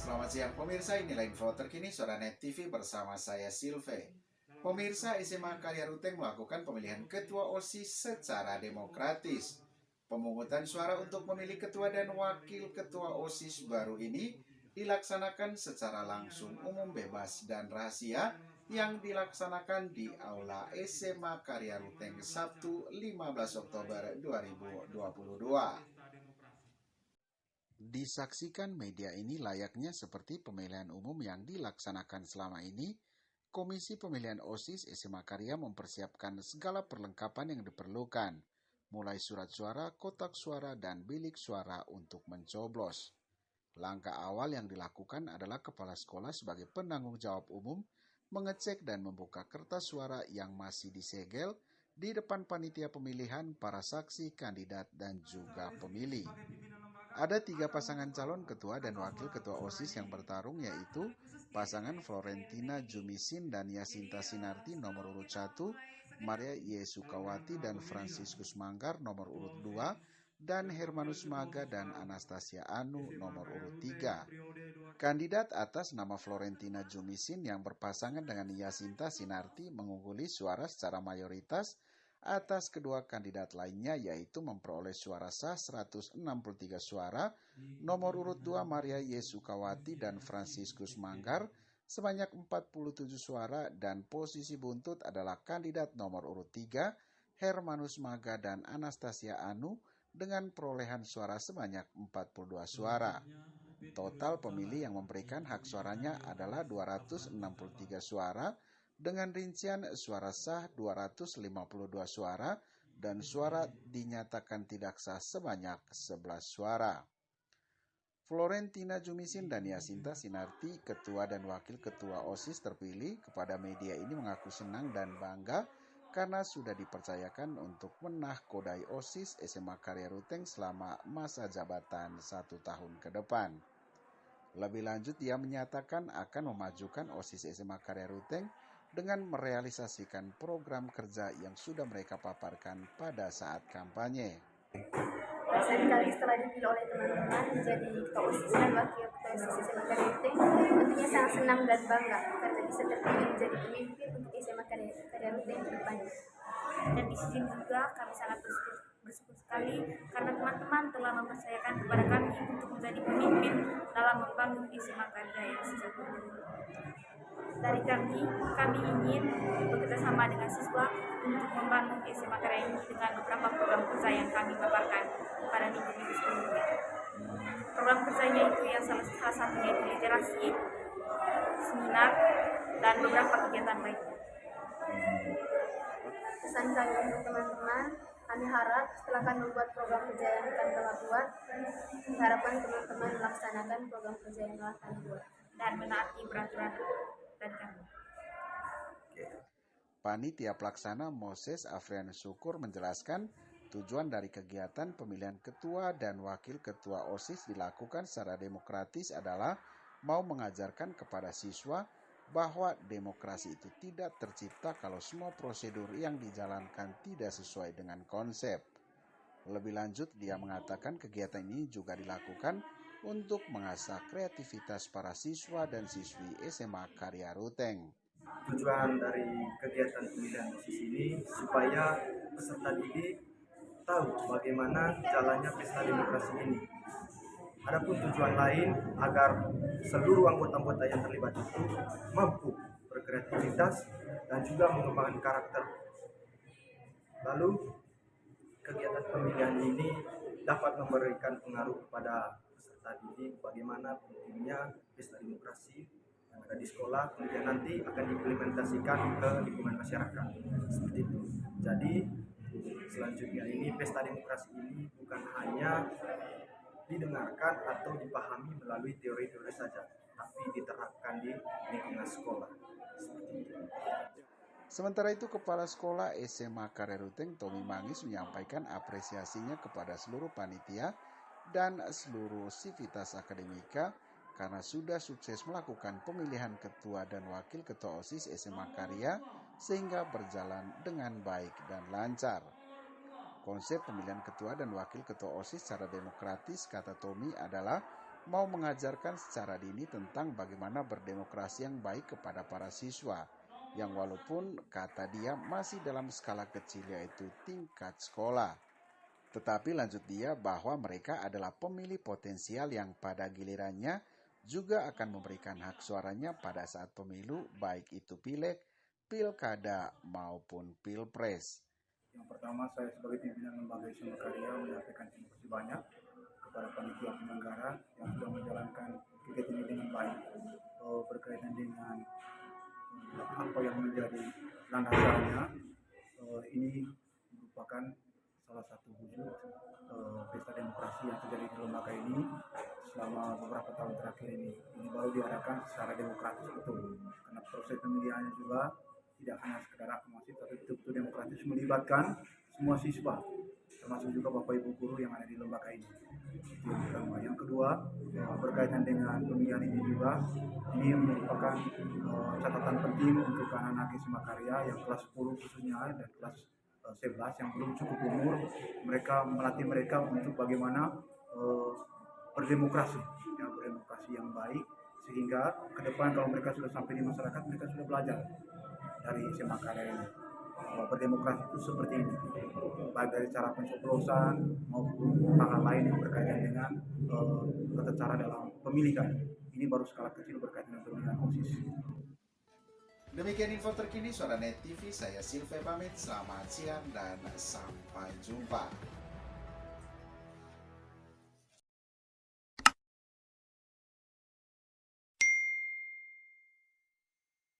Selamat siang pemirsa, inilah info terkini Suara Net TV bersama saya Silve. Pemirsa, SMA Karya Ruteng melakukan pemilihan ketua OSIS secara demokratis. Pemungutan suara untuk memilih ketua dan wakil ketua OSIS baru ini dilaksanakan secara langsung, umum, bebas, dan rahasia yang dilaksanakan di Aula SMA Karya Ruteng Sabtu 15 Oktober 2022. Disaksikan media ini layaknya seperti pemilihan umum yang dilaksanakan selama ini. Komisi Pemilihan OSIS SMA Karya mempersiapkan segala perlengkapan yang diperlukan, mulai surat suara, kotak suara, dan bilik suara untuk mencoblos. Langkah awal yang dilakukan adalah kepala sekolah sebagai penanggung jawab umum mengecek dan membuka kertas suara yang masih disegel di depan panitia pemilihan, para saksi, kandidat, dan juga pemilih. Ada 3 pasangan calon ketua dan wakil ketua OSIS yang bertarung, yaitu pasangan Florentina Jumisin dan Yasinta Sinarti nomor urut 1, Maria Yesukawati dan Franciscus Manggar nomor urut 2, dan Hermanus Maga dan Anastasia Anu nomor urut 3. Kandidat atas nama Florentina Jumisin yang berpasangan dengan Yasinta Sinarti mengungguli suara secara mayoritas atas kedua kandidat lainnya, yaitu memperoleh suara sah 163 suara, nomor urut 2 Maria Yesukawati dan Franciscus Manggar sebanyak 47 suara, dan posisi buntut adalah kandidat nomor urut 3 Hermanus Maga dan Anastasia Anu dengan perolehan suara sebanyak 42 suara. Total pemilih yang memberikan hak suaranya adalah 263 suara, dengan rincian suara sah 252 suara dan suara dinyatakan tidak sah sebanyak 11 suara. Florentina Jumisin dan Yasinta Sinarti, ketua dan wakil ketua OSIS terpilih, kepada media ini mengaku senang dan bangga karena sudah dipercayakan untuk menahkodai OSIS SMA Karya Ruteng selama masa jabatan 1 tahun ke depan. Lebih lanjut, dia menyatakan akan memajukan OSIS SMA Karya Ruteng dengan merealisasikan program kerja yang sudah mereka paparkan pada saat kampanye. Saya kali setelah dipilih oleh teman-teman menjadi ketua OSIS dan wakil ketua OSIS SMA Karya Ruteng, tentunya sangat senang dan bangga karena bisa terpilih menjadi pemimpin untuk SMA Karya Ruteng ke depannya. Dan di sini juga kami sangat bersyukur sekali karena teman-teman telah mempercayakan kepada kami untuk menjadi pemimpin dalam membangun SMA Karya yang sejahtera. Dari kami ingin bekerjasama dengan siswa untuk membangun SMA Karya ini dengan beberapa program kerja yang kami paparkan pada minggu-minggu sebelumnya. Program kerjanya itu yang salah satunya itu literasi, seminar, dan beberapa kegiatan lainnya. Pesan kami untuk teman-teman, kami harap setelah kami membuat program kerja yang kami telah buat, diharapkan teman-teman melaksanakan program kerja yang telah kami buat dan menaati peraturan dari kami. Panitia Pelaksana Moses Afrian Syukur menjelaskan tujuan dari kegiatan pemilihan ketua dan wakil ketua OSIS dilakukan secara demokratis adalah mau mengajarkan kepada siswa bahwa demokrasi itu tidak tercipta kalau semua prosedur yang dijalankan tidak sesuai dengan konsep. Lebih lanjut, dia mengatakan kegiatan ini juga dilakukan untuk mengasah kreativitas para siswa dan siswi SMA Karya Ruteng. Tujuan dari kegiatan pemilihan OSIS ini supaya peserta didik tahu bagaimana jalannya pesta demokrasi ini. Adapun tujuan lain agar seluruh anggota-anggota yang terlibat itu mampu berkreativitas dan juga mengembangkan karakter. Lalu kegiatan pemilihan ini dapat memberikan pengaruh kepada peserta didik bagaimana pentingnya pesta demokrasi yang ada di sekolah, kemudian nanti akan diimplementasikan ke lingkungan masyarakat. Seperti itu. Jadi selanjutnya ini pesta demokrasi ini bukan hanya didengarkan atau dipahami melalui teori-teori saja, tapi diterapkan di lingkungan sekolah. Seperti itu. Sementara itu, Kepala Sekolah SMA Karya Ruteng Tommy Mangis menyampaikan apresiasinya kepada seluruh panitia dan seluruh sivitas akademika karena sudah sukses melakukan pemilihan ketua dan wakil ketua OSIS SMA Karya sehingga berjalan dengan baik dan lancar. Konsep pemilihan ketua dan wakil ketua OSIS secara demokratis, kata Tommy, adalah mau mengajarkan secara dini tentang bagaimana berdemokrasi yang baik kepada para siswa, yang walaupun kata dia masih dalam skala kecil yaitu tingkat sekolah. Tetapi lanjut dia bahwa mereka adalah pemilih potensial yang pada gilirannya juga akan memberikan hak suaranya pada saat pemilu, baik itu pileg, pilkada maupun pilpres. Yang pertama, saya sebagai pimpinan lembaga SMA Karya menyampaikan terima kasih banyak kepada panitia penyelenggara yang sudah menjalankan kegiatan ini dengan baik. Berkaitan dengan apa yang menjadi landasannya, ini merupakan salah satu wujud pesta demokrasi yang terjadi di lembaga ini selama beberapa tahun terakhir ini. Ini baru diadakan secara demokratis betul, karena proses pemilihannya juga tidak hanya sekedar akumulasi, tapi betul-betul demokratis melibatkan semua siswa, termasuk juga Bapak Ibu guru yang ada di lembaga ini. Itu yang pertama. Yang kedua, berkaitan dengan pemilihan ini juga, ini merupakan catatan penting untuk anak-anak SMA Karya yang kelas 10 khususnya dan kelas 11 yang belum cukup umur. Mereka melatih mereka untuk bagaimana berdemokrasi, ya, berdemokrasi yang baik, sehingga ke depan kalau mereka sudah sampai di masyarakat, mereka sudah belajar dari SMA Karya ini bahwa berdemokrasi itu seperti ini, baik dari cara pencoblosan maupun hal lain yang berkaitan dengan tata cara dalam pemilihan. Ini baru skala kecil berkaitan dengan pemilihan OSIS. Demikian info terkini Suara Net TV, saya Silve pamit, selamat siang dan sampai jumpa.